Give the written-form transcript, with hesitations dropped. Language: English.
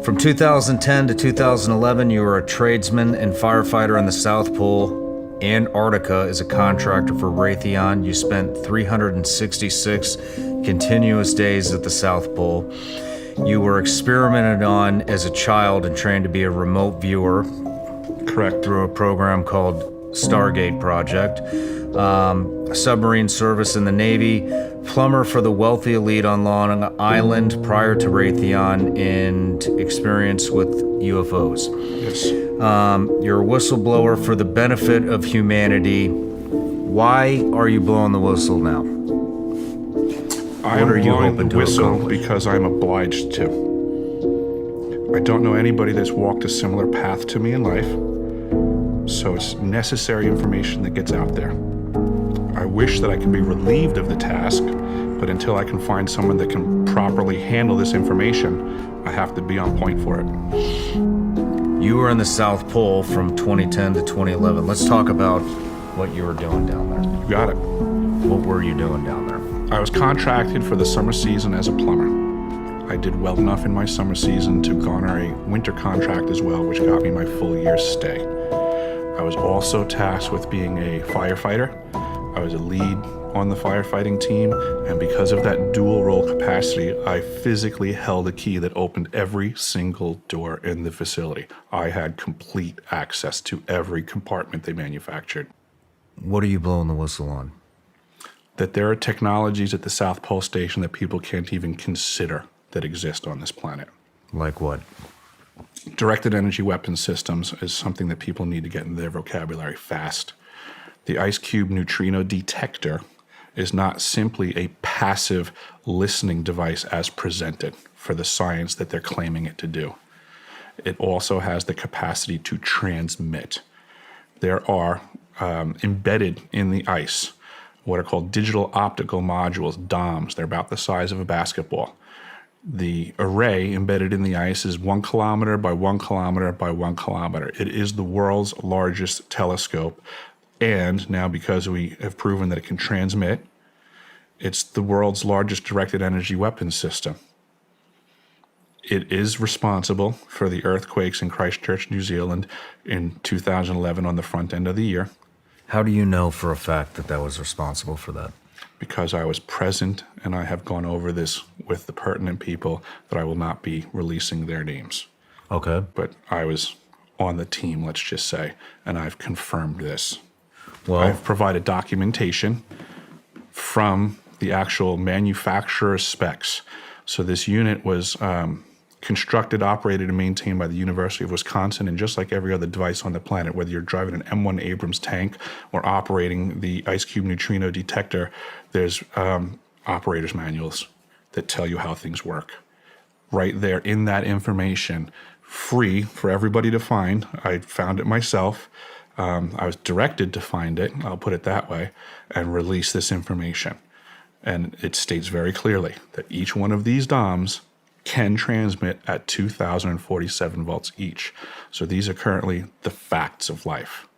From 2010 to 2011, you were a tradesman and firefighter in the South Pole. Antarctica as a contractor for Raytheon. You spent 366 continuous days at the South Pole. You were experimented on as a child and trained to be a remote viewer. Correct. Through a program called Stargate Project. Submarine service in the Navy. Plumber for the wealthy elite on Long Island prior to Raytheon, and experience with UFOs. Yes. You're a whistleblower for the benefit of humanity. Why are you blowing the whistle now? I am blowing the whistle because I'm obliged to. I don't know anybody that's walked a similar path to me in life, so it's necessary information that gets out there. I wish that I could be relieved of the task, but until I can find someone that can properly handle this information, I have to be on point for it. You were in the South Pole from 2010 to 2011. Let's talk about what you were doing down there. You got it. What were you doing down there? I was contracted for the summer season as a plumber. I did well enough in my summer season to garner a winter contract as well, which got me my full year's stay. I was also tasked with being a firefighter. I was a lead on the firefighting team, and because of that dual role capacity, I physically held a key that opened every single door in the facility. I had complete access to every compartment they manufactured. What are you blowing the whistle on? That there are technologies at the South Pole Station that people can't even consider that exist on this planet. Like what? Directed energy weapon systems is something that people need to get in their vocabulary fast. The ice cube neutrino detector is not simply a passive listening device as presented for the science that they're claiming it to do. It also has the capacity to transmit. There are embedded in the ice what are called digital optical modules, DOMs. They're about the size of a basketball. The array embedded in the ice is 1 kilometer by 1 kilometer by 1 kilometer. It is the world's largest telescope. And now, because we have proven that it can transmit, it's the world's largest directed energy weapons system. It is responsible for the earthquakes in Christchurch, New Zealand in 2011 on the front end of the year. How do you know for a fact that that was responsible for that? Because I was present, and I have gone over this with the pertinent people that I will not be releasing their names. Okay. But I was on the team, let's just say, and I've confirmed this. Well, I've provided documentation from the actual manufacturer's specs. So this unit was constructed, operated, and maintained by the University of Wisconsin, and just like every other device on the planet, whether you're driving an M1 Abrams tank or operating the ice cube neutrino detector, there's operator's manuals that tell you how things work. Right there in that information, free for everybody to find. I found it myself. I was directed to find it, I'll put it that way, and release this information. And it states very clearly that each one of these DOMs can transmit at 2,047 volts each. So these are currently the facts of life.